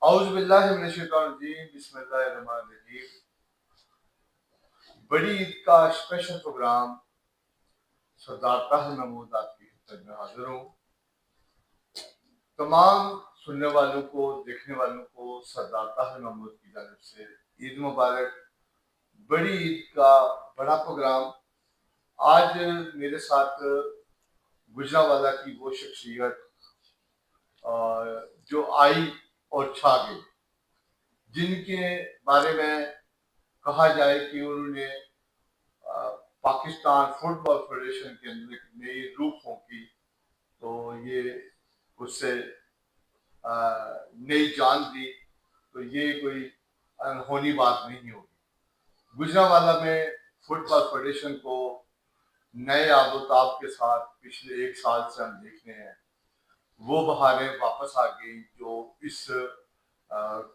اعوذ باللہ من الشیطان الرجیم بسم اللہ الرحمن الرحیم۔ بڑی عید کا اسپیشل پروگرام سردار طاہر محمود آپ کی خدمت میں حاضر ہوں۔ تمام سننے والوں کو، دیکھنے والوں کو سردار طاہر محمود کی جانب سے عید مبارک۔ بڑی عید کا بڑا پروگرام۔ آج میرے ساتھ گجرانوالہ کی وہ شخصیت جو آئی اور چھا گئی، جن کے بارے میں کہا جائے کہ انہوں نے پاکستان فٹ بال فیڈریشن کے اندر ایک نئی روح پھونکی، تو یہ اس سے نئی جان دی، تو یہ کوئی انہونی بات نہیں ہوگی۔ گجرانوالہ میں فٹ بال فیڈریشن کو نئے آب و تاب کے ساتھ پچھلے 1 سال سے ہم دیکھ رہے ہیں، وہ بہاریں واپس آ گئی جو اس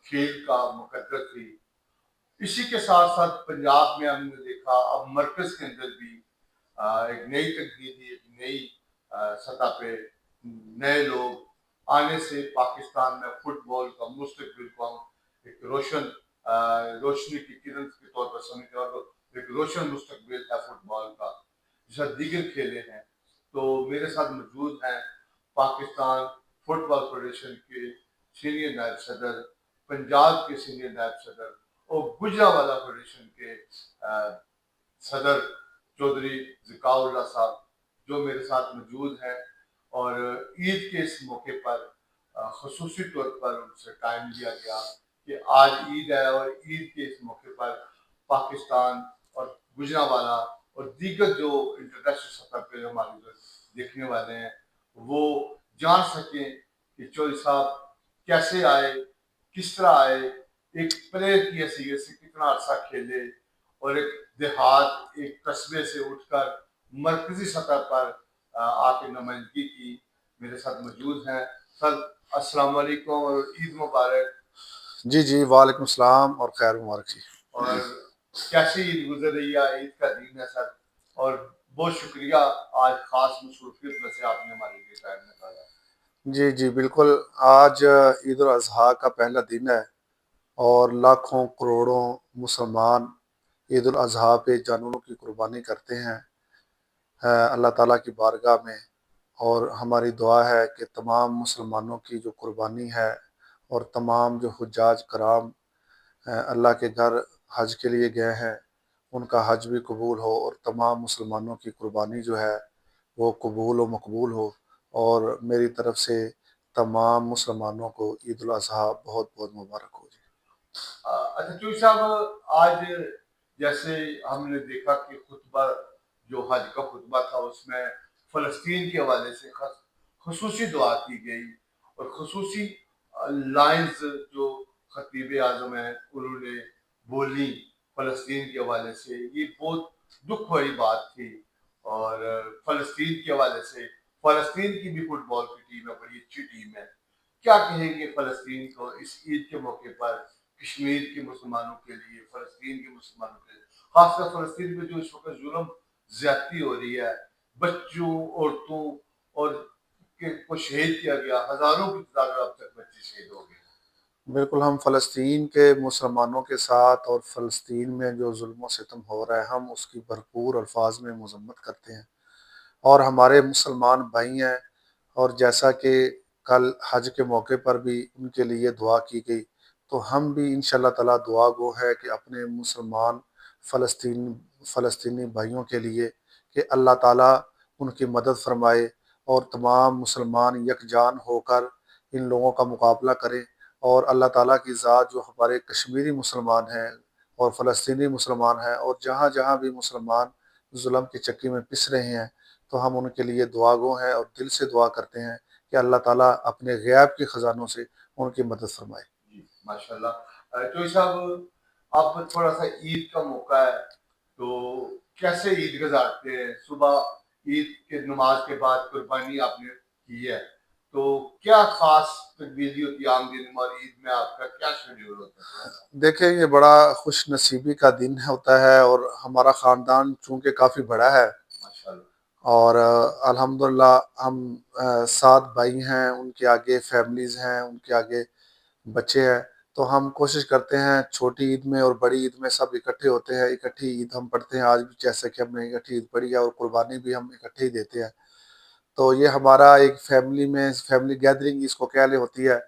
کھیل کا مقدر تھی۔ اسی کے ساتھ ساتھ پنجاب میں ہم نے دیکھا اب مرکز کے اندر بھی ایک نئی تبدیلی، ایک نئی سطح پہ نئے لوگ آنے سے پاکستان میں فٹ بال کا مستقبل کو ہم ایک روشنی کی کرن کے طور پر سمجھتے ہیں، اور ایک روشن مستقبل ہے فٹ بال کا جیسا دیگر کھیلے ہیں۔ تو میرے ساتھ موجود ہیں پاکستان فٹ بال فیڈریشن کے سینئر نائب صدر، پنجاب کے سینئر نائب صدر اور گجرانوالہ فیڈریشن کے صدر چودھری ذکاء اللہ صاحب، جو میرے ساتھ موجود ہیں، اور عید کے اس موقع پر خصوصی طور پر ان سے ٹائم لیا گیا کہ آج عید ہے، اور عید کے اس موقع پر پاکستان اور گجرانوالہ اور دیگر جو انٹرنیشنل سطح پہ ہمارے جو دیکھنے والے ہیں وہ جان سکیں کہ چودھری صاحب کیسے آئے، کس طرح آئے، ایک پلیئر کی حیثیت سے کتنا عرصہ کھیلے، اور ایک دیہات، ایک قصبے سے اٹھ کر مرکزی سطح پر آ کے نمائندگی کی۔ میرے ساتھ موجود ہیں سر، السلام علیکم اور عید مبارک۔ جی وعلیکم السلام اور خیر مبارک جی۔ اور کیسی عید گزر رہی ہے؟ عید کا دن ہے سر، اور بہت شکریہ آج خاص مصروفیت میں سے آپ نے ہمارے لیے ٹائم نکالا۔ جی بالکل، آج عید الاضحیٰ کا پہلا دن ہے اور لاکھوں کروڑوں مسلمان عید الاضحیٰ پہ جانوروں کی قربانی کرتے ہیں اللہ تعالیٰ کی بارگاہ میں، اور ہماری دعا ہے کہ تمام مسلمانوں کی جو قربانی ہے اور تمام جو حجاج کرام اللہ کے گھر حج کے لیے گئے ہیں ان کا حج بھی قبول ہو، اور تمام مسلمانوں کی قربانی جو ہے وہ قبول و مقبول ہو، اور میری طرف سے تمام مسلمانوں کو عید الاضحیٰ بہت بہت مبارک ہو جی۔ اچھا چوئی صاحب، آج جیسے ہم نے دیکھا کہ خطبہ جو حج کا خطبہ تھا اس میں فلسطین کے حوالے سے خصوصی دعا کی گئی، اور خصوصی لائنز جو خطیب اعظم ہیں انہوں نے بولی فلسطین کے حوالے سے، یہ بہت دکھ بھری بات تھی۔ اور فلسطین کے حوالے سے، فلسطین کی بھی فٹ بال کی ٹیم ہے، بڑی اچھی ٹیم ہے، کیا کہیں گے فلسطین کو اس عید کے موقع پر، کشمیر کے مسلمانوں کے لیے، فلسطین کے مسلمانوں کے لیے، خاص کر فلسطین میں جو اس وقت ظلم زیادتی ہو رہی ہے، بچوں، عورتوں اور کو شہید کیا گیا، ہزاروں کی تعداد میں اب تک بچے شہید ہو گئے۔ بالکل، ہم فلسطین کے مسلمانوں کے ساتھ، اور فلسطین میں جو ظلم و ستم ہو رہا ہے ہم اس کی بھرپور الفاظ میں مذمت کرتے ہیں، اور ہمارے مسلمان بھائی ہیں، اور جیسا کہ کل حج کے موقع پر بھی ان کے لیے دعا کی گئی، تو ہم بھی انشاءاللہ تعالیٰ دعا گو ہے کہ اپنے مسلمان فلسطینی بھائیوں کے لیے کہ اللہ تعالیٰ ان کی مدد فرمائے، اور تمام مسلمان یکجان ہو کر ان لوگوں کا مقابلہ کریں، اور اللہ تعالیٰ کی ذات جو ہمارے کشمیری مسلمان ہیں اور فلسطینی مسلمان ہیں، اور جہاں جہاں بھی مسلمان ظلم کی چکی میں پس رہے ہیں، تو ہم ان کے لیے دعا گو ہیں اور دل سے دعا کرتے ہیں کہ اللہ تعالیٰ اپنے غیب کے خزانوں سے ان کی مدد فرمائے۔ جی ماشاءاللہ۔ چوئی صاحب، آپ تھوڑا سا عید کا موقع ہے تو کیسے عید گزارتے ہیں؟ صبح عید کے نماز کے بعد قربانی آپ نے کی ہے، تو کیا خاص تبدیلی ہوتی ہے عام دن میں، اور عید میں آپ کا کیا شیڈیول ہوتا ہے؟ دیکھیں، یہ بڑا خوش نصیبی کا دن ہوتا ہے، اور ہمارا خاندان چونکہ کافی بڑا ہے، ماشاءاللہ، اور الحمدللہ ہم 7 بھائی ہیں، ان کے آگے فیملیز ہیں، ان کے آگے بچے ہیں، تو ہم کوشش کرتے ہیں چھوٹی عید میں اور بڑی عید میں سب اکٹھے ہوتے ہیں، اکٹھی عید ہم پڑھتے ہیں آج بھی، جیسا کہ ہم نے اکٹھی عید پڑھی ہے، اور قربانی بھی ہم اکٹھے ہی دیتے ہیں۔ تو یہ ہمارا ایک فیملی میں فیملی گیدرنگ اس کو کہہ لے ہوتی ہے۔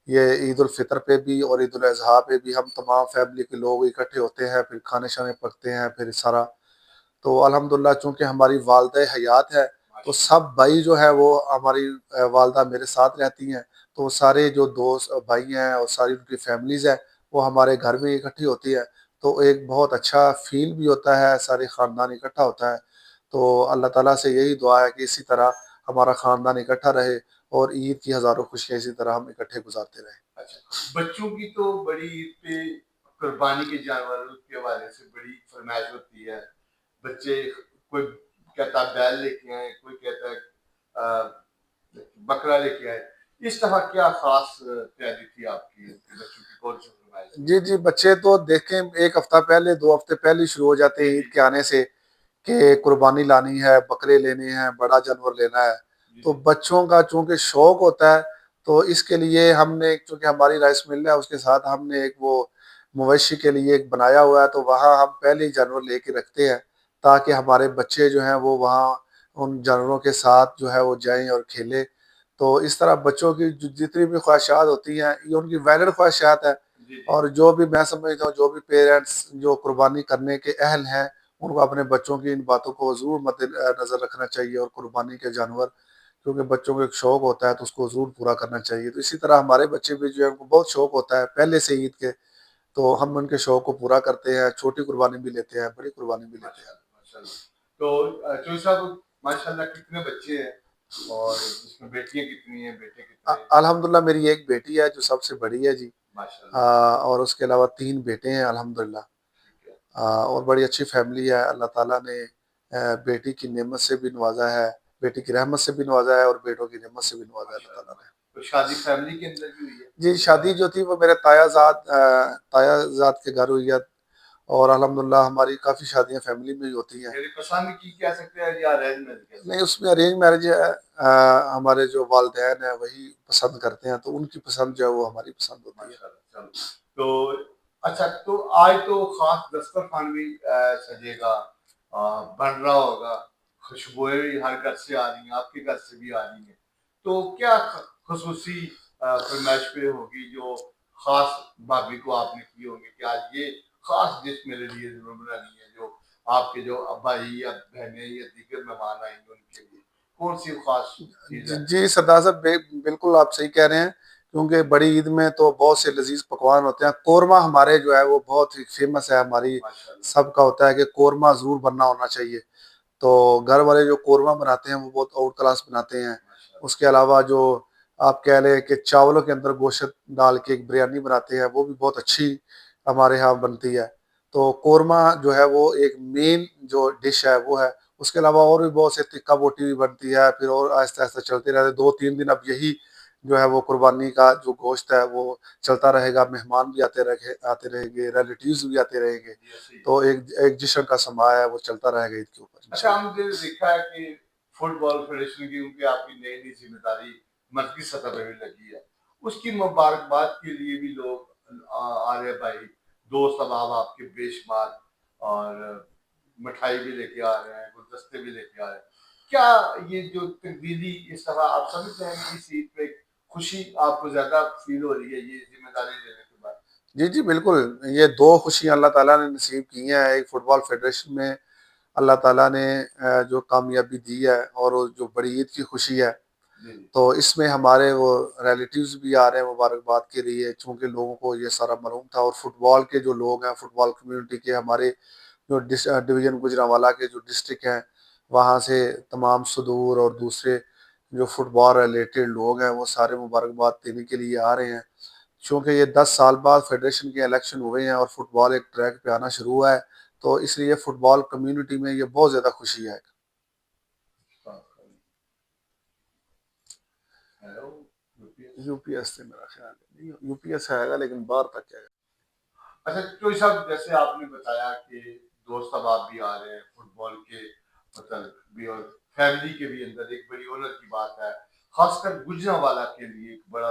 یہ عید الفطر پہ بھی اور عید الاضحیٰ پہ بھی ہم تمام فیملی کے لوگ اکٹھے ہوتے ہیں، پھر کھانے شانے پکتے ہیں، پھر سارا۔ تو الحمدللہ چونکہ ہماری والدہ حیات ہے، تو سب بھائی جو ہے وہ ہماری والدہ میرے ساتھ رہتی ہیں، تو سارے جو دوست بھائی ہیں اور ساری ان کی فیملیز ہیں وہ ہمارے گھر میں اکٹھی ہوتی ہے، تو ایک بہت اچھا فیل بھی ہوتا ہے، سارے خاندان اکٹھا ہوتا ہے۔ تو اللہ تعالیٰ سے یہی دعا ہے کہ اسی طرح ہمارا خاندان اکٹھا رہے اور عید کی ہزاروں خوشیاں اسی طرح ہم اکٹھے گزارتے رہیں۔ اچھا، بچوں کی تو بڑی عید پہ قربانی کے جانوروں کے حوالے سے بڑی فرمائش ہوتی ہے۔ بچے، کوئی کہتا ہے بیل لے کے آئے، کوئی کہتا ہے بکرا لے کے آئے۔ اس طرح کیا خاص تیاری تھی آپ کی بچوں کی، کون سی فرمائش تھی؟ جی جی، بچے تو دیکھیں ایک ہفتہ پہلے 2 ہفتے پہلے شروع ہو جاتے ہیں عید کے آنے سے کہ قربانی لانی ہے، بکرے لینے ہیں، بڑا جانور لینا ہے۔ تو بچوں کا چونکہ شوق ہوتا ہے، تو اس کے لیے ہم نے، چونکہ ہماری رائس مل ہے اس کے ساتھ ہم نے ایک وہ مویشی کے لیے ایک بنایا ہوا ہے، تو وہاں ہم پہلے ہی جانور لے کے رکھتے ہیں تاکہ ہمارے بچے جو ہیں وہ وہاں ان جانوروں کے ساتھ جو ہے وہ جائیں اور کھیلیں۔ تو اس طرح بچوں کی جتنی بھی خواہشات ہوتی ہیں یہ ان کی ویلڈ خواہشات ہیں، اور جو بھی میں سمجھتا ہوں جو بھی پیرنٹس جو قربانی کرنے کے اہل ہیں ان کو اپنے بچوں کی ان باتوں کو ضرور مد نظر رکھنا چاہیے، اور قربانی کے جانور کیونکہ بچوں کو ایک شوق ہوتا ہے تو اس کو ضرور پورا کرنا چاہیے۔ تو اسی طرح ہمارے بچے بھی جو ہے ان کو بہت شوق ہوتا ہے پہلے سے عید کے، تو ہم ان کے شوق کو پورا کرتے ہیں، چھوٹی قربانی بھی لیتے ہیں، بڑی قربانی بھی لیتے ہیں۔ ماشاءاللہ۔ تو چوئی صاحب، ماشاءاللہ کتنے بچے ہیں اور اس میں بیٹیاں کتنی ہیں، بیٹے کتنے ہیں؟ الحمدللہ میری ایک بیٹی ہے جو سب سے بڑی ہے جی، ماشاءاللہ، اور اس کے علاوہ 3 بیٹے ہیں الحمدللہ۔ ٹھیک ہے۔ اور بڑی اچھی فیملی ہے، اللہ تعالیٰ نے بیٹی کی نعمت سے بھی نوازا ہے، بیٹی کی رحمت سے بھی نوازا ہے، اور بیٹوں کی نعمت سے بھی نوازا ہے اللہ تعالیٰ نے۔ تو شادی فیملی کے اندر بھی ہوئی ہے؟ جی، شادی جو تھی وہ میرے تایا زاد کے گھر ہوئی ہے، اور الحمدللہ ہماری کافی شادیاں فیملی میں ہی ہوتی ہیں۔ میری پسند کی کہہ سکتے ہیں یا ارینج میرج کہہ سکتے ہیں؟ نہیں، اس میں ارینج میرج ہے، ہمارے جو والدین ہیں وہی پسند کرتے ہیں، تو ان کی پسند جو ہے وہ ہماری پسند ہوتی ہے۔ ماشاءاللہ، چلو۔ تو اچھا، تو آج تو خاص دسترخوان بھی سجے گا، بن رہا ہوگا، خوشبوئیں بھی ہر گھر سے آ رہی ہیں، آپ کے گھر سے بھی آ رہی ہیں، تو کیا خصوصی فرمائش پہ ہوگی جو خاص بھابھی کو آپ نے کی ہوگی کہ آج یہ خاص ڈش میرے لیے ضرور بنانی ہے، جو آپ کے جو بھائی یا بہنیں یا دیگر مہمان آئیں گے ان کے لیے کون سی خاص چیز ہے؟ جی سردار صاحب، بالکل آپ صحیح کہہ رہے ہیں، کیونکہ بڑی عید میں تو بہت سے لذیذ پکوان ہوتے ہیں۔ قورمہ ہمارے جو ہے وہ بہت ہی فیمس ہے، ہماری سب کا ہوتا ہے کہ قورمہ ضرور بننا ہونا چاہیے۔ تو گھر والے جو قورمہ بناتے ہیں وہ بہت آؤٹ کلاس بناتے ہیں۔ اس کے علاوہ جو آپ کہہ لیں کہ چاولوں کے اندر گوشت ڈال کے ایک بریانی بناتے ہیں، وہ بھی بہت اچھی ہمارے ہاں بنتی ہے۔ تو قورمہ جو ہے وہ ایک مین جو ڈش ہے وہ ہے۔ اس کے علاوہ اور بھی بہت سے ٹکا بوٹی بھی بنتی ہے، پھر اور آہستہ آہستہ چلتے رہتے 2-3 دن اب یہی جو ہے وہ قربانی کا جو گوشت ہے وہ چلتا رہے گا، مہمان بھی آتے رہیں گے، ریلیٹیوز بھی آتے رہیں گے، تو ایک جشن کا سما ہے وہ چلتا رہے گا عید کے اوپر۔ اچھا، ہم نے دیکھا ہے کہ فٹ بال فیڈریشن کی کیونکہ آپ کی نئی نئی ذمہ داری مرکزی سطح پہ بھی لگی ہے، اس کی مبارکباد کے لیے بھی لوگ آ رہے بھائی، دوست احباب آپ کے بے شمار، اور مٹھائی بھی لے کے آ رہے ہیں، گلدستے بھی لے کے آ رہے ہیں۔ کیا یہ جو تبدیلی اس طرح آپ سمجھتے ہیں کہ اس عید پہ خوشی آپ کو زیادہ فیل ہو رہی ہے یہ ذمہ داری لینے کے بعد؟ جی جی بالکل، یہ 2 خوشیاں اللہ تعالیٰ نے نصیب کی ہیں۔ ایک فٹ بال فیڈریشن میں اللہ تعالیٰ نے جو کامیابی دی ہے، اور وہ جو بڑی عید کی خوشی ہے، تو اس میں ہمارے وہ ریلیٹیوز بھی آ رہے ہیں مبارکباد کے لیے، چونکہ لوگوں کو یہ سارا معلوم تھا، اور فٹ بال کے جو لوگ ہیں، فٹ بال کمیونٹی کے ہمارے جو ڈویژن گوجرانوالا کے جو ڈسٹرکٹ ہیں وہاں سے تمام صدور اور دوسرے جو فٹ بال ریلیٹڈ لوگ ہیں وہ سارے مبارکباد دینے کے لیے آ رہے ہیں، چونکہ یہ 10 سال بعد فیڈریشن کے الیکشن ہوئے ہیں اور فٹ بال ایک ٹریک پہ آنا شروع ہوا ہے، تو اس لیے فٹ بال کمیونٹی میں یہ بہت زیادہ خوشی ہے۔ یو پی ایس سے میرا خیال ہے، یو پی ایس آئے گا لیکن باہر تک ہے۔ اچھا چوئی صاحب، جیسے آپ نے بتایا کہ دوست احباب بھی آ رہے ہیں، فٹ بال کے مطلب بھی، اور فیملی کے بھی اندر ایک بڑی اونر کی بات ہے، خاص کر گجرانوالا کے لیے ایک بڑا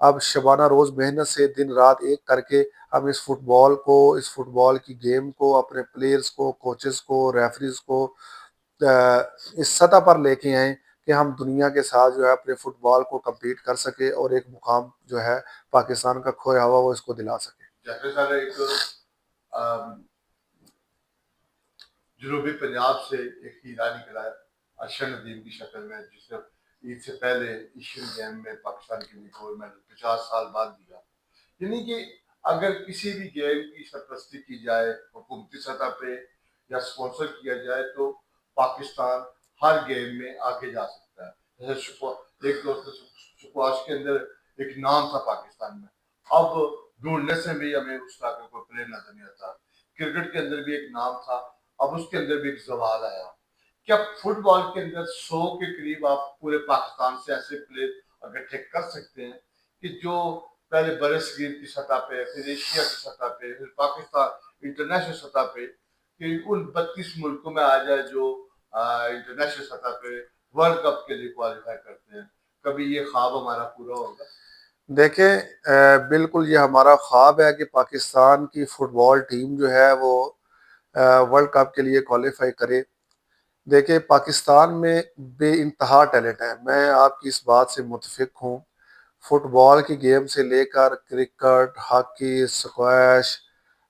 اب شبانہ روز محنت سے دن رات ایک کر کے ہم اس فٹ بال کی گیم کو اپنے پلیئرز کو، کوچز کو، ریفریز کو اس سطح پر لے کے آئیں کہ ہم دنیا کے ساتھ جو ہے اپنے فٹ بال کو کمپیٹ کر سکے اور ایک مقام جو ہے پاکستان کا کھویا ہوا وہ اس کو دلا سکے۔ جیسے سر ایک جنوبی پنجاب سے ایک ہیرا نکلا ہے ارشد ندیم کی شکل میں، جس نے عید سے پہلے ایشین گیم میں پاکستان کے لیے گولڈ میڈل 50 سال بعد دیا۔ یعنی کہ اگر کسی بھی گیم کی سرپرستی کی جائے حکومتی سطح پہ یا اسپانسر کیا جائے تو پاکستان ہر گیم میں آگے جا سکتا ہے۔ جیسے ایک دوست سکواش کے اندر ایک نام تھا پاکستان میں، اب ڈھونڈنے سے بھی ہمیں اس طرح کا کوئی پلیئر نظر نہیں آتا۔ کرکٹ کے اندر بھی ایک نام تھا، اب اس کے اندر بھی ایک زوال آیا۔ کیا فٹ بال کے اندر 100 کے قریب آپ پورے پاکستان سے ایسے پلیئر اکٹھے کر سکتے ہیں کہ جو پہلے بر صغیر کی سطح پہ، پھر ایشیا کی سطح پہ، پھر پاکستان انٹرنیشنل سطح پہ، کہ ان 32 ملکوں میں آ جائے جو انٹرنیشنل سطح پہ ورلڈ کپ کے لیے کوالیفائی کرتے ہیں؟ کبھی یہ خواب ہمارا پورا ہوگا؟ دیکھیں بالکل یہ ہمارا خواب ہے کہ پاکستان کی فٹ بال ٹیم جو ہے وہ ورلڈ کپ کے لیے کوالیفائی کرے۔ دیکھیں پاکستان میں بے انتہا ٹیلنٹ ہے، میں آپ کی اس بات سے متفق ہوں۔ فٹ بال کی گیم سے لے کر کرکٹ، ہاکی، اسکواش،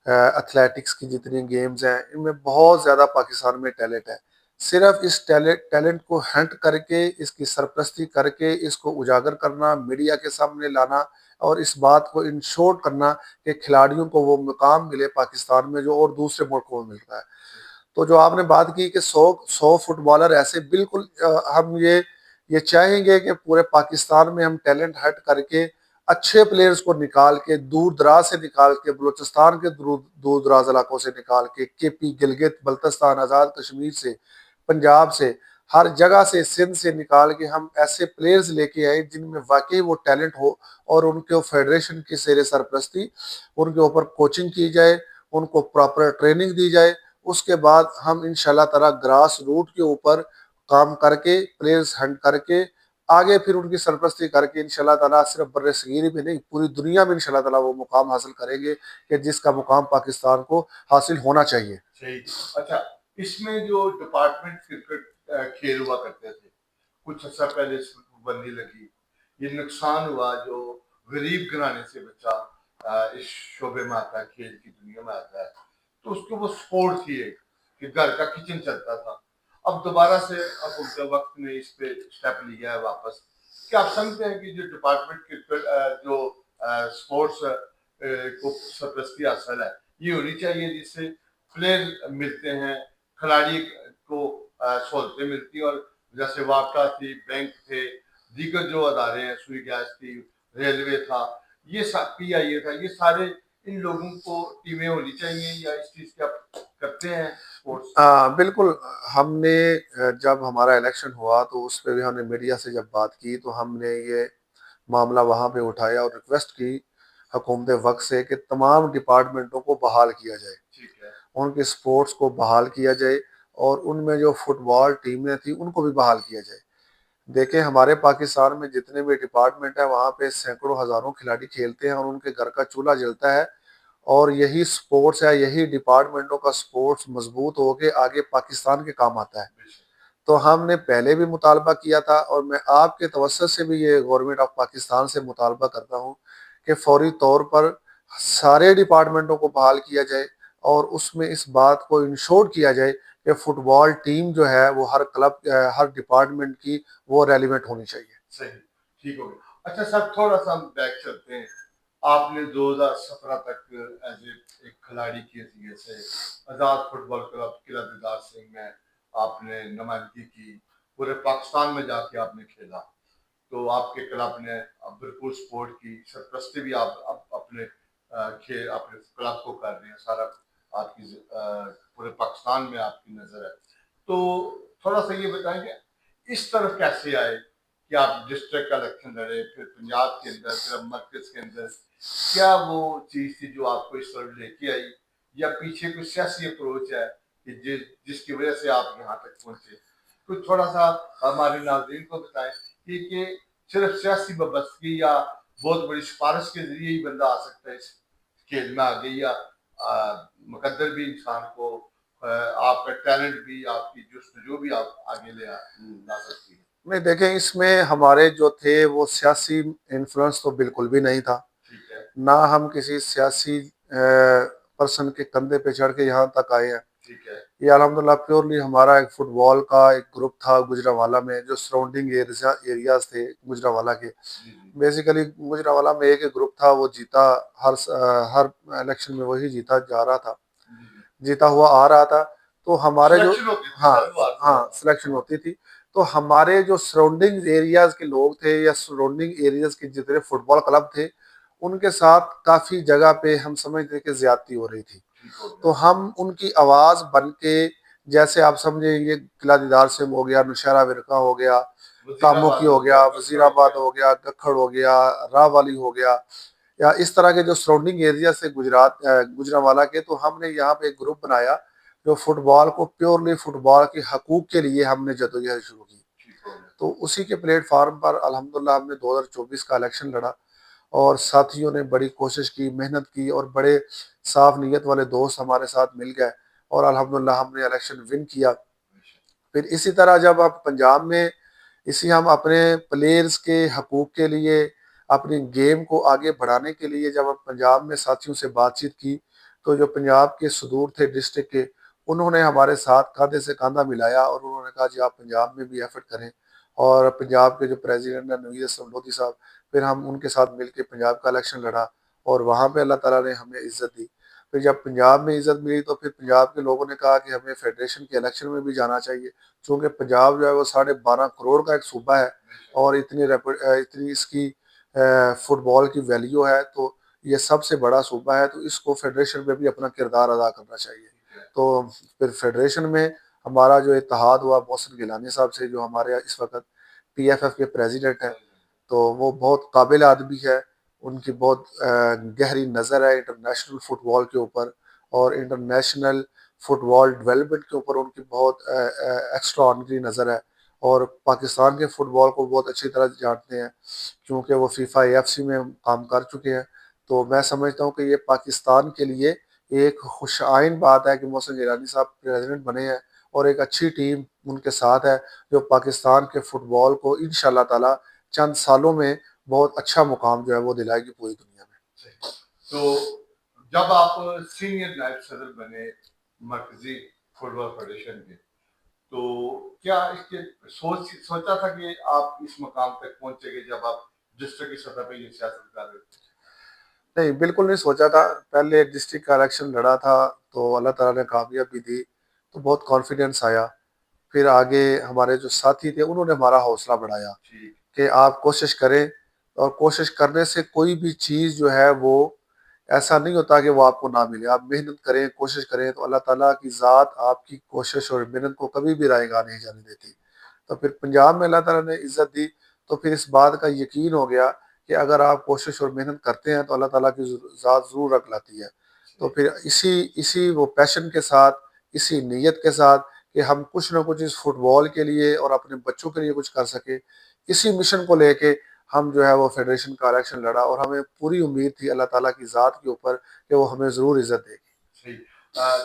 ایتھلیٹکس کی جتنی گیمز ہیں ان میں بہت زیادہ پاکستان میں ٹیلنٹ ہے۔ صرف اس ٹیلنٹ کو ہنٹ کر کے، اس کی سرپرستی کر کے، اس کو اجاگر کرنا، میڈیا کے سامنے لانا اور اس بات کو انشورٹ کرنا کہ کھلاڑیوں کو وہ مقام ملے پاکستان میں جو اور دوسرے ملکوں میں ملتا ہے۔ تو جو آپ نے بات کی کہ 100 فٹ بالر ایسے، بالکل ہم یہ چاہیں گے کہ پورے پاکستان میں ہم ٹیلنٹ ہٹ کر کے اچھے پلیئرز کو نکال کے دور دراز سے نکال کے، بلوچستان کے دور دراز علاقوں سے نکال کے پی گلگت بلتستان، آزاد کشمیر سے، پنجاب سے، ہر جگہ سے، سندھ سے نکال کے ہم ایسے پلیئرز لے کے آئے جن میں واقعی وہ ٹیلنٹ ہو اور ان کو فیڈریشن کی زیر سرپرستی ان کے اوپر کوچنگ کی جائے، ان کو پراپر ٹریننگ دی جائے۔ اس کے بعد ہم انشاءاللہ تعالیٰ گراس روٹ کے اوپر کام کر کے، پلیئرز ہنٹ کر کے آگے پھر ان کی سرپرستی کر کے انشاءاللہ تعالیٰ صرف بر صغیر میں نہیں پوری دنیا میں انشاءاللہ تعالیٰ وہ مقام حاصل کریں گے کہ جس کا مقام پاکستان کو حاصل ہونا چاہیے۔ صحیح۔ اچھا، اس میں جو ڈپارٹمنٹ کرکٹ کھیل ہوا کرتے تھے، کچھ عرصہ پہلے اس میں بندی لگی، یہ نقصان ہوا جو غریب گھرانے سے بچہ اس شعبے میں آتا ہے، کھیل کی دنیا میں آتا ہے، تو اس کو وہ سپورٹ تھی ایک کہ گھر کا کچن چلتا تھا۔ اب دوبارہ سے اب ان کے وقت میں اس پہ اسٹیپ لیا ہے واپس۔ کیا آپ سمجھتے ہیں کہ جو ڈپارٹمنٹ کرکٹ جو اسپورٹس کو سرپرستی حاصل ہے یہ ہونی چاہیے، جس سے پلیئر ملتے ہیں، کھلاڑی کو سہولتیں ملتی ہیں، اور جیسے واقعہ تھی، بینک تھے، دیگر جو ادارے ہیں، سوئی گیس تھی، ریلوے تھا، یہ پی آئی اے تھا، یہ سارے ان لوگوں کو ٹیمیں ہونی چاہیے، یا اس چیز کے آپ کرتے ہیں سپورٹس؟ بالکل، ہم نے جب ہمارا الیکشن ہوا تو اس پہ بھی ہم نے میڈیا سے جب بات کی تو ہم نے یہ معاملہ وہاں پہ اٹھایا اور ریکویسٹ کی حکومت وقت سے کہ تمام ڈپارٹمنٹوں کو بحال کیا جائے، ٹھیک ہے۔ ان کے سپورٹس کو بحال کیا جائے اور ان میں جو فٹ بال ٹیمیں تھیں ان کو بھی بحال کیا جائے۔ دیکھیں ہمارے پاکستان میں جتنے بھی ڈپارٹمنٹ ہیں وہاں پہ سینکڑوں ہزاروں کھلاڑی کھیلتے ہیں اور ان کے گھر کا چولہا جلتا ہے، اور یہی سپورٹس ہے، یہی ڈپارٹمنٹوں کا سپورٹس مضبوط ہو کے آگے پاکستان کے کام آتا ہے۔ تو ہم نے پہلے بھی مطالبہ کیا تھا اور میں آپ کے توسط سے بھی یہ گورنمنٹ آف پاکستان سے مطالبہ کرتا ہوں کہ فوری طور پر سارے ڈپارٹمنٹوں کو بحال کیا جائے اور اس میں اس بات کو انشور کیا جائے کہ فٹ بال ٹیم جو ہے وہ ہر کلب، ہر ڈپارٹمنٹ کی وہ ریلیونٹ ہونی چاہیے۔ صحیح، ٹھیک ہو گیا۔ اچھا سر، تھوڑا سا ہم بیک چلتے ہیں۔ آپ نے 2017 تک ایز اے ایک کھلاڑی کی حیثیت سے آزاد فٹ بال کلب قلعہ بیدار سنگھ میں آپ نے نمائندگی کی، پورے پاکستان میں جا کے آپ نے کھیلا، تو آپ کے کلب نے بھرپور سپورٹ کی، سرپرستی بھی آپ اپنے کھیل اپنے کلب کو کر رہے ہیں، سارا آپ کی پورے پاکستان میں آپ کی نظر ہے۔ تو تھوڑا سا یہ بتائیں کہ اس طرف کیسے آئے کہ آپ ڈسٹرکٹ کا الیکشن لڑے، پھر پنجاب کے اندر، پھر اب مرکز کے اندر؟ کیا وہ چیز تھی جو آپ کو اس طرف لے کے آئی، یا پیچھے کوئی سیاسی اپروچ ہے کہ جس کی وجہ سے آپ یہاں تک پہنچے؟ کچھ تھوڑا سا ہمارے ناظرین کو بتائیں کہ صرف سیاسی وابستگی یا بہت بڑی سفارش کے ذریعے ہی بندہ آ سکتا ہے اس کھیل میں آگے، یا مقدر بھی انسان کو آپ کا ٹیلنٹ بھی، آپ کی جستجو بھی آپ آگے لا سکتی ہے. نہیں دیکھیں، اس میں ہمارے جو تھے وہ سیاسی انفلوئنس تو بالکل بھی نہیں تھا، ٹھیک ہے، نہ ہم کسی سیاسی پرسن کے کندھے پہ چڑھ کے یہاں تک آئے ہیں. ٹھیک ہے، یہ الحمدللہ پیورلی ہمارا ایک فٹ بال کا ایک گروپ تھا گجرانوالہ میں، جو سراؤنڈنگ ایریاز تھے گجرانوالہ کے. جی جی بیسیکلی گجرانوالہ میں ایک گروپ تھا، وہ جیتا، ہر الیکشن میں وہی جیتا جا رہا تھا، جی جی، جیتا ہوا آ رہا تھا. تو ہمارے جو سلیکشن ہوتی تھی ہاں سر، وہ آپ ہاں سلیکشن ہوتی تھی. تو ہمارے جو سراؤنڈنگ ایریاز کے لوگ تھے، یا سراؤنڈنگ ایریاز کے جتنے فٹ بال کلب تھے، ان کے ساتھ کافی جگہ پہ ہم سمجھتے کہ زیادتی ہو رہی تھی. ٹھیک ہو گیا. تو ہم ان کی آواز بن کے، جیسے آپ سمجھیں یہ قلعہ دیدار سے ہو گیا، نوشہرہ ورقہ ہو گیا، وزیر کاموں آباد کی ہو گیا، وزیر ککڑ آباد ہو گیا، گکھڑ ہو گیا، راہ والی ہو گیا، یا اس طرح کے جو سراؤنڈنگ ایریا سے گجرانوالہ کے. تو ہم نے یہاں پہ ایک گروپ بنایا جو فٹ بال کو پیورلی فٹ بال کے حقوق کے لیے ہم نے جدوجہد شروع کی. ٹھیک ہو گیا. تو اسی کے پلیٹ فارم پر الحمدللہ ہم نے 2024 کا الیکشن لڑا، اور ساتھیوں نے بڑی کوشش کی، محنت کی، اور بڑے صاف نیت والے دوست ہمارے ساتھ مل گئے، اور الحمدللہ ہم نے الیکشن ون کیا. پھر اسی طرح جب آپ پنجاب میں ہم اپنے پلیئرز کے حقوق کے لیے، اپنی گیم کو آگے بڑھانے کے لیے جب ہم پنجاب میں ساتھیوں سے بات چیت کی، تو جو پنجاب کے صدور تھے ڈسٹرکٹ کے، انہوں نے ہمارے ساتھ کاندھے سے کاندھا ملایا، اور انہوں نے کہا جی آپ پنجاب میں بھی ایفرٹ کریں. اور پنجاب کے جو پریزیڈنٹ ہیں نوید اسلم لودھی صاحب، پھر ہم ان کے ساتھ مل کے پنجاب کا الیکشن لڑا، اور وہاں پہ اللہ تعالیٰ نے ہمیں عزت دی. پھر جب پنجاب میں عزت ملی، تو پھر پنجاب کے لوگوں نے کہا کہ ہمیں فیڈریشن کے الیکشن میں بھی جانا چاہیے، چونکہ پنجاب جو ہے وہ 12.5 کروڑ کا ایک صوبہ ہے، اور اتنی اس کی فٹ بال کی ویلیو ہے، تو یہ سب سے بڑا صوبہ ہے، تو اس کو فیڈریشن میں بھی اپنا کردار ادا کرنا چاہیے. تو پھر فیڈریشن میں ہمارا جو اتحاد ہوا محسن گیلانی صاحب سے، جو ہمارے اس وقت PFF کے پریزیڈنٹ ہیں. تو وہ بہت قابل آدمی ہے، ان کی بہت گہری نظر ہے انٹرنیشنل فٹ بال کے اوپر، اور انٹرنیشنل فٹ بال ڈیولپمنٹ کے اوپر ان کی بہت ایکسٹرا آرڈنری نظر ہے، اور پاکستان کے فٹ بال کو بہت اچھی طرح جانتے ہیں، کیونکہ وہ فیفا AFC میں کام کر چکے ہیں. تو میں سمجھتا ہوں کہ یہ پاکستان کے لیے ایک خوش آئین بات ہے کہ محسن گیلانی صاحب پریزیڈنٹ بنے ہیں، اور ایک اچھی ٹیم ان کے ساتھ ہے، جو پاکستان کے فٹ بال کو انشاءاللہ تعالی چند سالوں میں بہت اچھا مقام جو ہے وہ دلائے گی پوری دنیا میں. تو جب آپ سینئر نائب صدر بنے مرکزی فٹ بال فیڈریشن کے، تو کیا اس کے سوچا تھا کہ آپ اس مقام تک پہنچے گے جب آپ ڈسٹرکٹ کی سطح پہ یہ سیاست کر رہے تھے؟ نہیں، بالکل نہیں سوچا تھا. پہلے ڈسٹرکٹ کا الیکشن لڑا تھا، تو اللہ تعالیٰ نے کامیابی دی، تو بہت کانفیڈنس آیا. پھر آگے ہمارے جو ساتھی تھے انہوں نے ہمارا حوصلہ بڑھایا ٹھیک. کہ آپ کوشش کریں، اور کوشش کرنے سے کوئی بھی چیز جو ہے وہ ایسا نہیں ہوتا کہ وہ آپ کو نہ ملے. آپ محنت کریں، کوشش کریں، تو اللہ تعالیٰ کی ذات آپ کی کوشش اور محنت کو کبھی بھی رائے گاہ نہیں جانے دیتی. تو پھر پنجاب میں اللہ تعالیٰ نے عزت دی، تو پھر اس بات کا یقین ہو گیا کہ اگر آپ کوشش اور محنت کرتے ہیں تو اللہ تعالیٰ کی ذات ضرور رکھ لاتی ہے. تو پھر اسی وہ پیشن کے ساتھ، اسی نیت کے ساتھ کہ ہم کچھ نہ کچھ اس فٹ بال کے لیے اور اپنے بچوں کے لیے کچھ کر سکیں، اسی مشن کو لے کے ہم جو ہے وہ فیڈریشن کا الیکشن لڑا، اور ہمیں پوری امید تھی اللہ تعالیٰ کی ذات کے اوپر کہ وہ ہمیں ضرور عزت دے گی. صحیح.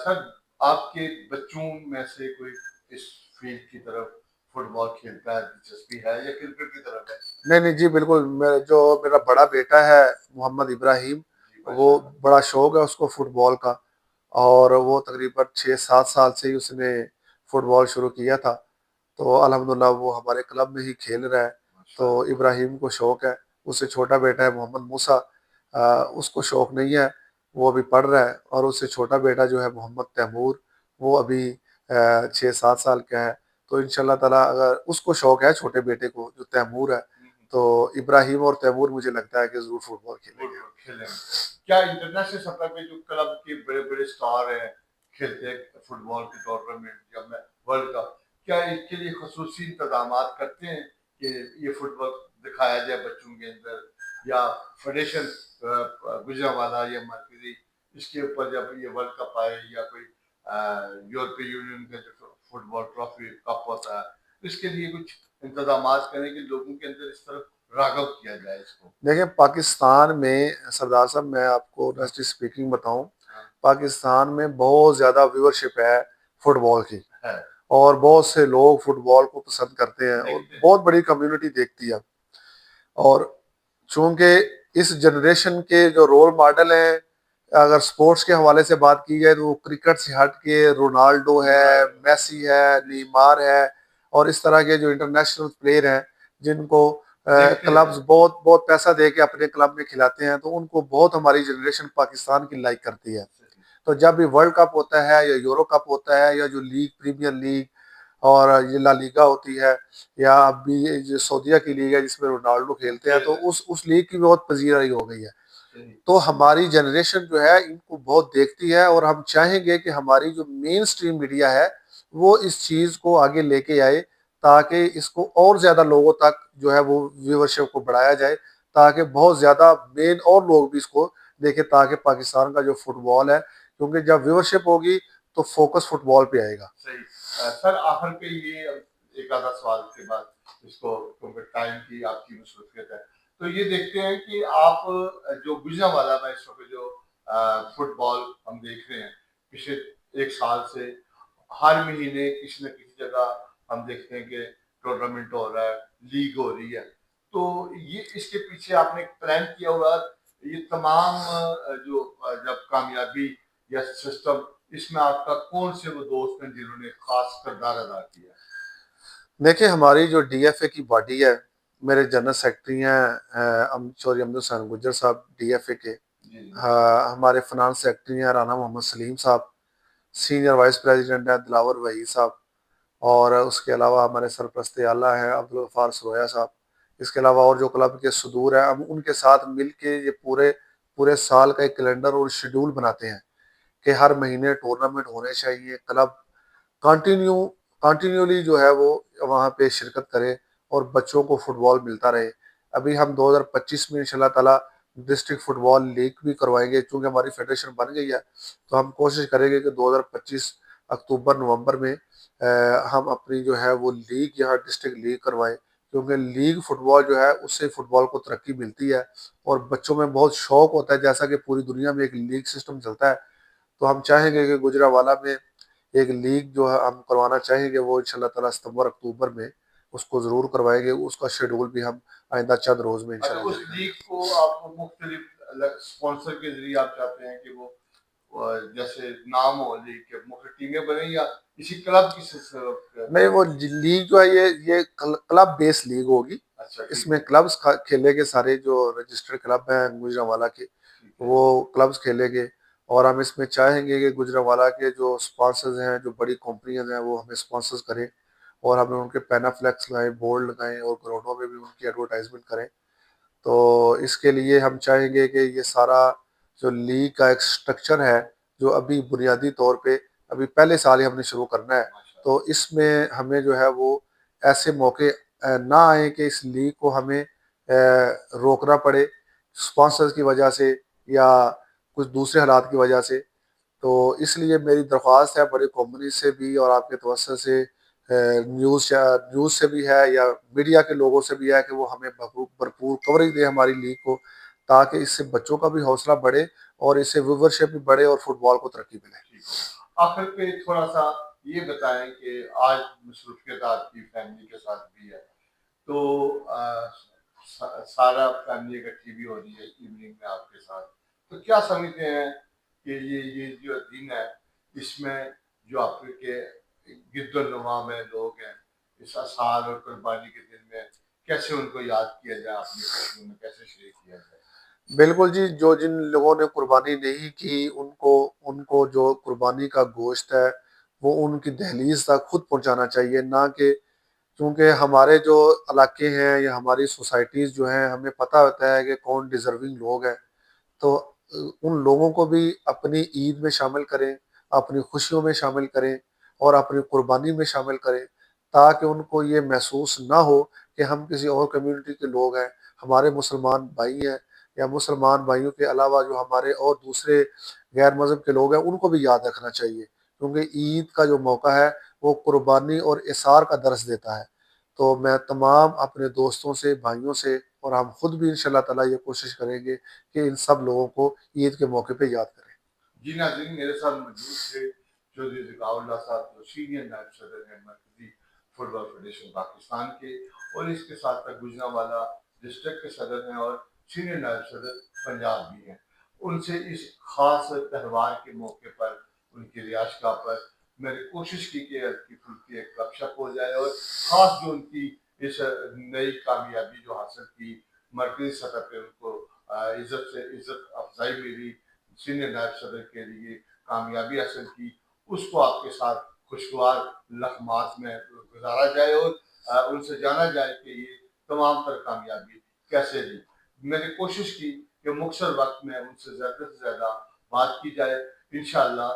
سر، آپ کے بچوں میں سے کوئی اس فیلڈ کی طرف فٹ بال کھیلتا ہے، دلچسپی ہے، یا کرکٹ کی طرف ہے؟ نہیں جی بالکل. جو میرا بڑا بیٹا ہے محمد ابراہیم، وہ بڑا شوق ہے اس کو فٹ بال کا، اور وہ تقریباً 6-7 سال سے ہی اس نے فٹ بال شروع کیا تھا. تو الحمدللہ وہ ہمارے کلب میں ہی کھیل رہا ہے. تو ابراہیم کو شوق ہے. اس سے چھوٹا بیٹا ہے محمد موسیٰ، اس کو شوق نہیں ہے، وہ ابھی پڑھ رہا ہے. اور اس سے چھوٹا بیٹا جو ہے محمد تیمور، وہ ابھی 6-7 سال کا ہے. تو انشاءاللہ تعالیٰ اگر اس کو شوق ہے چھوٹے بیٹے کو جو تیمور ہے، تو ابراہیم اور تیمور مجھے لگتا ہے کہ ضرور فٹ بال کھیلیں گے. کیا انٹرنیشنل سطح پہ جو کلب کے بڑے بڑے سٹار ہیں کھیلتے ہیں فٹ بال کے ٹورنامنٹ یا ورلڈ کپ، کیا اس کے لیے خصوصی انتظامات کرتے ہیں کہ یہ فٹ بال دکھایا جائے بچوں کے اندر، یا فیڈریشن گجرانوالہ یا مرکزی اس کے اوپر جب یہ ورلڈ کپ آئے، یا کوئی یورپی یونین کا جو فٹ بال ٹرافی کپ ہوتا ہے، اس کے لیے کچھ انتظامات کریں کہ لوگوں کے اندر اس طرف راغب کیا جائے اس کو؟ دیکھیں پاکستان میں سردار صاحب میں آپ کو آنیسٹلی اسپیکنگ بتاؤں، پاکستان میں بہت زیادہ ویورشپ ہے فٹ بال کی، ہے اور بہت سے لوگ فٹ بال کو پسند کرتے ہیں اور دیکھتے ہیں۔ بہت بڑی کمیونٹی دیکھتی ہے. اور چونکہ اس جنریشن کے جو رول ماڈل ہیں، اگر سپورٹس کے حوالے سے بات کی جائے تو وہ کرکٹ سے ہٹ کے رونالڈو ہے، میسی ہے، نیمار ہے، اور اس طرح کے جو انٹرنیشنل پلیئر ہیں جن کو دیکھتے ہیں۔ کلبز بہت بہت پیسہ دے کے اپنے کلب میں کھلاتے ہیں، تو ان کو بہت ہماری جنریشن پاکستان کی لائک کرتی ہے. تو جب بھی ورلڈ کپ ہوتا ہے یا یورو کپ ہوتا ہے یا جو لیگ پریمیئر لیگ اور یہ لا لیگا ہوتی ہے، یا اب بھی یہ جو سعودیہ کی لیگ ہے جس میں رونالڈو کھیلتے ہیں، تو اس لیگ کی بہت پذیرائی ہو گئی ہے. تو ہماری جنریشن جو ہے ان کو بہت دیکھتی ہے، اور ہم چاہیں گے کہ ہماری جو مین سٹریم میڈیا ہے وہ اس چیز کو آگے لے کے آئے، تاکہ اس کو اور زیادہ لوگوں تک جو ہے وہ ویورشپ کو بڑھایا جائے، تاکہ بہت زیادہ مین اور لوگ بھی اس کو دیکھیں، تاکہ پاکستان کا جو فٹ بال ہے، کیونکہ جب ویورشپ ہوگی تو فوکس فٹ بال پہ آئے گا. صحیح سر، آخر پہ یہ ایک آدھا سوال کے بعد اس کو، کیونکہ ٹائم کی آپ کی مصروفیت ہے، تو یہ دیکھتے ہیں کہ آپ جو گوجرانوالہ میں اس وقت جو فٹ بال ہم دیکھ رہے ہیں پچھلے ایک سال سے، ہر مہینے کسی نہ کسی جگہ ہم دیکھتے ہیں کہ ٹورنامنٹ ہو رہا ہے، لیگ ہو رہی ہے. تو یہ اس کے پیچھے آپ نے ایک پلان کیا ہوا، یہ تمام جو جب کامیابی یا سسٹم، اس میں آپ کا کون سے وہ دوست ہیں جنہوں نے خاص کردار ادا کیا؟ دیکھیں ہماری جو ڈی ایف اے کی باڈی ہے، میرے جنرل سیکرٹری ہیں چوری امجد حسین گجر صاحب ڈی ایف اے کے. ہمارے فنانس سیکرٹری ہیں رانا محمد سلیم صاحب، سینئر وائس پریزیڈنٹ ہیں دلاور وحید صاحب، اور اس کے علاوہ ہمارے سرپرست اعلیٰ ہیں عبدالغفار سرویا صاحب. اس کے علاوہ اور جو کلب کے صدور ہیں، ہم ان کے ساتھ مل کے یہ پورے سال کا ایک کیلنڈر اور شیڈول بناتے ہیں کہ ہر مہینے ٹورنامنٹ ہونے چاہیے، کلب کنٹینیولی جو ہے وہ وہاں پہ شرکت کرے اور بچوں کو فٹ بال ملتا رہے. ابھی ہم 2025 میں انشاءاللہ تعالیٰ ڈسٹرکٹ فٹ بال لیگ بھی کروائیں گے، چونکہ ہماری فیڈریشن بن گئی ہے، تو ہم کوشش کریں گے کہ 2025 اکتوبر نومبر میں ہم اپنی جو ہے وہ لیگ یہاں ڈسٹرکٹ لیگ کروائیں، کیونکہ لیگ فٹ بال جو ہے اس سے فٹ بال کو ترقی ملتی ہے اور بچوں میں بہت شوق ہوتا ہے. جیسا کہ پوری دنیا میں ایک لیگ سسٹم چلتا ہے، تو ہم چاہیں گے کہ گوجرانوالہ میں ایک لیگ جو ہے ہم کروانا چاہیں گے، وہ انشاءاللہ تعالیٰ ستمبر اکتوبر میں اس کو ضرور کروائیں گے. اس کا شیڈول بھی ہم آئندہ چند روز میں انشاءاللہ اس لیگ کو آپ مختلف اسپانسر کے ذریعے آپ چاہتے ہیں کہ وہ جیسے نام ہو لیگ کے مختلف ٹیمیں بنیں، یا اسی کلب کی نہیں، وہ لیگ جو ہے یہ کلب بیس لیگ ہوگی. اس میں کلبز کھیلے گے، سارے جو رجسٹرڈ کلب ہیں گوجرانوالہ کے وہ کلبز کھیلیں گے. اور ہم اس میں چاہیں گے کہ گوجرانوالہ کے جو سپانسرز ہیں، جو بڑی کمپنیز ہیں، وہ ہمیں سپانسرز کریں اور ہمیں ان کے پینا فلیکس لگائیں، بورڈ لگائیں اور گراؤنڈوں میں بھی ان کی ایڈورٹائزمنٹ کریں. تو اس کے لیے ہم چاہیں گے کہ یہ سارا جو لیگ کا ایک سٹرکچر ہے، جو ابھی بنیادی طور پہ ابھی پہلے سال ہی ہم نے شروع کرنا ہے، تو اس میں ہمیں جو ہے وہ ایسے موقع نہ آئیں کہ اس لیگ کو ہمیں روکنا پڑے سپانسرز کی وجہ سے یا کچھ دوسرے حالات کی وجہ سے. تو اس لیے میری درخواست ہے بڑی کمپنی سے بھی اور آپ کے توسط سے نیوز سے بھی ہے یا میڈیا کے لوگوں سے بھی ہے کہ وہ ہمیں بھرپور کوریج دے ہماری لیگ کو، تاکہ اس سے بچوں کا بھی حوصلہ بڑھے اور اس سے ویورشپ بھی بڑھے اور فٹ بال کو ترقی ملے. آخر پہ تھوڑا سا یہ بتائیں کہ آج مصروفیت آپ کی فیملی کے ساتھ بھی ہے، تو سارا فیملی اکٹھی بھی ہو رہی ہے ایوننگ میں آپ کے ساتھ، تو کیا سمجھتے ہیں کہ یہ جو دن ہے، اس میں جو آپ کے گرد و نواح میں لوگ ہیں، اس اسحار اور قربانی کے دن میں کیسے ان کو یاد کیا جائے، اپنی خوشیوں میں کیسے شریک کیا جائے؟ بالکل جی، جن لوگوں نے قربانی نہیں کی ان کو جو قربانی کا گوشت ہے وہ ان کی دہلیز تک خود پہنچانا چاہیے، نہ کہ کیونکہ ہمارے جو علاقے ہیں یا ہماری سوسائٹیز جو ہیں، ہمیں پتہ ہوتا ہے کہ کون ڈیزرونگ لوگ ہیں. تو ان لوگوں کو بھی اپنی عید میں شامل کریں، اپنی خوشیوں میں شامل کریں اور اپنی قربانی میں شامل کریں، تاکہ ان کو یہ محسوس نہ ہو کہ ہم کسی اور کمیونٹی کے لوگ ہیں. ہمارے مسلمان بھائی ہیں، یا مسلمان بھائیوں کے علاوہ جو ہمارے اور دوسرے غیر مذہب کے لوگ ہیں، ان کو بھی یاد رکھنا چاہیے، کیونکہ عید کا جو موقع ہے وہ قربانی اور اثار کا درس دیتا ہے. تو میں تمام اپنے دوستوں سے، بھائیوں سے، اور ہم خود بھی انشاءاللہ تعالیٰ یہ کوشش کریں گے کہ ان سب لوگوں کو عید کے موقع پہ یاد کریں۔ جی ناظرین، میرے ساتھ موجود تھے چودھری ذکاء اللہ صاحب، جو سینئر نائب صدر ہیں مرکزی فٹ بال فیڈریشن پاکستان کے، اور اس کے ساتھ تک گوجرانوالہ ڈسٹرکٹ کے صدر ہیں اور سینئر نائب صدر پنجاب بھی ہیں۔ ان سے اس خاص تہوار کے موقع پر، ان کی رہائش گاہ پر میں نے کوشش کی کہ ہلکی پھلکی ایک گپ شپ ہو جائے، اور خاص جو ان کی اس نئی کامیابی جو حاصل کی مرکزی سطح پہ، ان کو عزت سے عزت افزائی ملی، سینئر نائب صدر کے لیے کامیابی حاصل کی، اس کو آپ کے ساتھ خوشگوار لمحات میں گزارا جائے، اور ان سے جانا جائے کہ یہ تمام تر کامیابی کیسے لی۔ میں نے کوشش کی کہ مختصر وقت میں ان سے زیادہ بات کی جائے۔ انشاءاللہ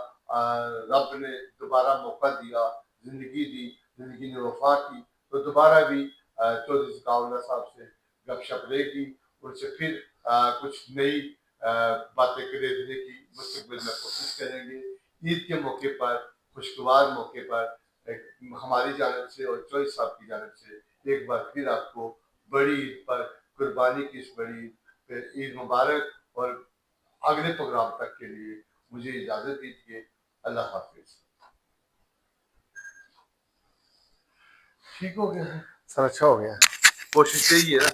رب نے دوبارہ موقع دیا، زندگی دی، زندگی نے وفا کی، تو دوبارہ بھی چودھری ذکاء اللہ صاحب سے گپ شپ رہے گی، ان سے پھر کچھ نئی باتیں خریدنے کی مستقبل میں کوشش کریں گے۔ عید کے موقع پر، خوشگوار موقع پر ہماری جانب سے اور چوہدری صاحب کی جانب سے ایک بار پھر آپ کو بڑی عید پر، قربانی کی اس بڑی عید مبارک، اور اگلے پروگرام تک کے لیے مجھے اجازت دیجیے۔ اللہ حافظ۔ ٹھیک ہو گیا ہے؟ سر اچھا ہو گیا ہے۔ کوشش یہی ہے نا۔